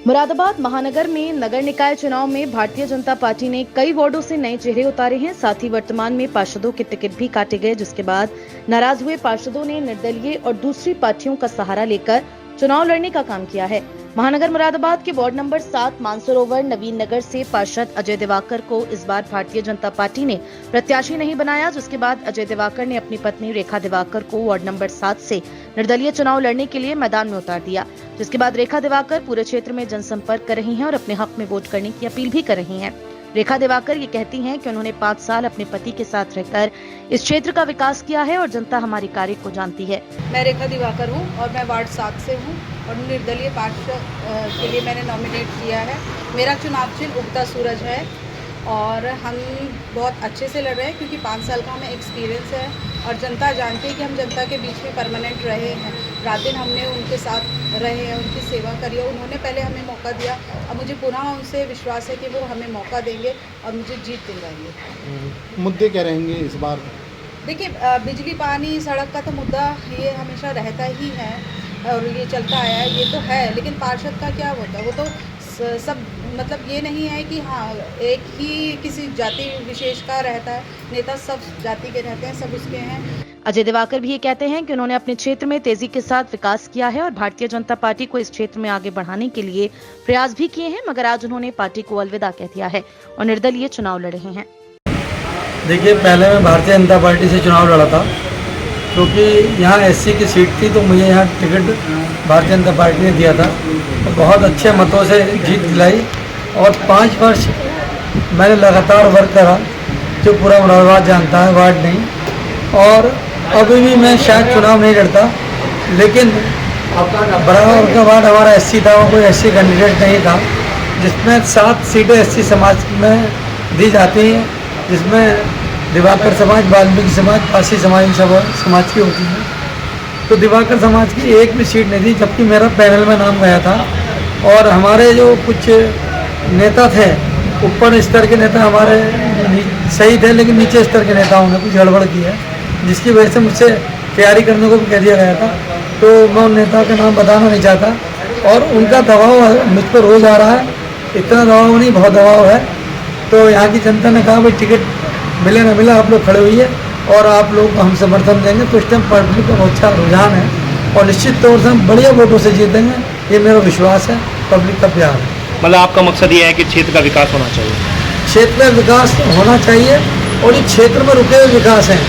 मुरादाबाद महानगर में नगर निकाय चुनाव में भारतीय जनता पार्टी ने कई वार्डों से नए चेहरे उतारे हैं। साथ ही वर्तमान में पार्षदों के टिकट भी काटे गए, जिसके बाद नाराज हुए पार्षदों ने निर्दलीय और दूसरी पार्टियों का सहारा लेकर चुनाव लड़ने का काम किया है। महानगर मुरादाबाद के वार्ड नंबर 7 मानसरोवर नवीन नगर से पार्षद अजय दिवाकर को इस बार भारतीय जनता पार्टी ने प्रत्याशी नहीं बनाया, जिसके बाद अजय दिवाकर ने अपनी पत्नी रेखा दिवाकर को वार्ड नंबर 7 से निर्दलीय चुनाव लड़ने के लिए मैदान में उतार दिया। जिसके बाद रेखा दिवाकर पूरे क्षेत्र में जनसंपर्क कर रही हैं और अपने हक में वोट करने की अपील भी कर रही हैं। रेखा दिवाकर ये कहती हैं कि उन्होंने 5 साल अपने पति के साथ रहकर इस क्षेत्र का विकास किया है और जनता हमारी कार्य को जानती है। मैं रेखा दिवाकर हूँ और मैं वार्ड 7 से हूँ और निर्दलीय पार्षद के लिए मैंने नॉमिनेट किया है। मेरा चुनाव चिन्ह उगता सूरज है और हम बहुत अच्छे से लड़ रहे हैं क्योंकि 5 साल का हमें एक्सपीरियंस है और जनता जानती है कि हम जनता के बीच में परमानेंट रहे हैं। रात दिन हमने उनके साथ रहे हैं, उनकी सेवा करी है। उन्होंने पहले हमें मौका दिया, अब मुझे पुनः उनसे विश्वास है कि वो हमें मौका देंगे और मुझे जीत दिलवाएंगे। मुद्दे क्या रहेंगे इस बार? देखिए, बिजली पानी सड़क का तो मुद्दा ये हमेशा रहता ही है और ये चलता आया है, ये तो है। लेकिन पार्षद का क्या होता है, वो तो सब मतलब ये नहीं है कि हाँ एक ही किसी जाति विशेष का रहता है। नेता सब जाति के रहते हैं, सब उसके हैं। अजय दिवाकर भी ये कहते हैं कि उन्होंने अपने क्षेत्र में तेजी के साथ विकास किया है और भारतीय जनता पार्टी को इस क्षेत्र में आगे बढ़ाने के लिए प्रयास भी किए हैं, मगर आज उन्होंने पार्टी को अलविदा कह दिया है और निर्दलीय चुनाव लड़ रहे हैं। देखिए, पहले मैं भारतीय जनता पार्टी से चुनाव लड़ा था क्योंकि यहाँ एससी की सीट थी, तो मुझे यहाँ टिकट भारतीय जनता पार्टी ने दिया था। तो बहुत अच्छे मतों से जीत दिलाई और 5 वर्ष मैंने लगातार वर्क करा, जो पूरा मुरादाबाद जानता है, वार्ड नहीं। और अभी भी मैं शायद चुनाव नहीं लड़ता, लेकिन बराबर का वार्ड हमारा एससी था, कोई एससी कैंडिडेट नहीं था, जिसमें 7 सीटें एससी समाज में दी जाती हैं, जिसमें दिवाकर समाज, वाल्मीकि समाज, पारसी समाज की होती है। तो दिवाकर समाज की एक भी सीट नहीं थी, जबकि मेरा पैनल में नाम गया था। और हमारे जो कुछ नेता थे, ऊपर स्तर के नेता हमारे सही थे, लेकिन नीचे स्तर के नेताओं ने कुछ गड़बड़ की है, जिसकी वजह से मुझसे तैयारी करने को भी कह दिया गया था। तो मैं उन नेताओं का नाम बताना नहीं चाहता और उनका दबाव मुझ पर रोज आ रहा है। इतना दबाव नहीं, बहुत दबाव है। तो यहाँ की जनता ने कहा भाई टिकट मिले ना मिला, आप लोग खड़े हुई और आप लोग हम समर्थन देंगे। तो इस टाइम पब्लिक का बहुत अच्छा रुझान है और निश्चित तौर से हम बढ़िया वोटों से जीतेंगे, ये मेरा विश्वास है, पब्लिक का प्यार है। मतलब आपका मकसद ये है कि क्षेत्र का विकास होना चाहिए? क्षेत्र में विकास होना चाहिए और ये क्षेत्र में रुके हुए विकास हैं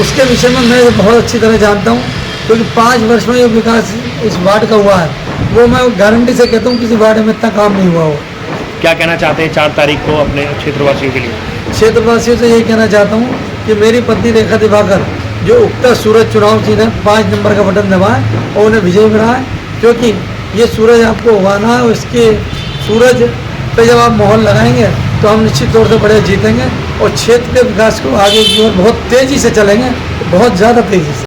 उसके विषय में मैं बहुत अच्छी तरह जानता हूँ, क्योंकि 5 वर्ष में जो विकास इस वार्ड का हुआ है, वो मैं गारंटी से कहता हूँ किसी वार्ड में इतना काम नहीं हुआ हो। क्या कहना चाहते हैं 4 तारीख को अपने क्षेत्रवासियों के लिए? क्षेत्रवासियों से यही कहना चाहता हूँ कि मेरी पत्नी रेखा दिवाकर जो उगता सूरज चुनाव चिन्ह 5 नंबर का बटन दबाएं और उन्हें विजय बनाएं, क्योंकि ये सूरज आपको उगाना है और इसके सूरज पे जब आप मोहर लगाएंगे तो हम निश्चित तौर से बड़े जीतेंगे और क्षेत्र के विकास को आगे की ओर बहुत तेज़ी से चलेंगे, बहुत ज़्यादा तेज़ी से।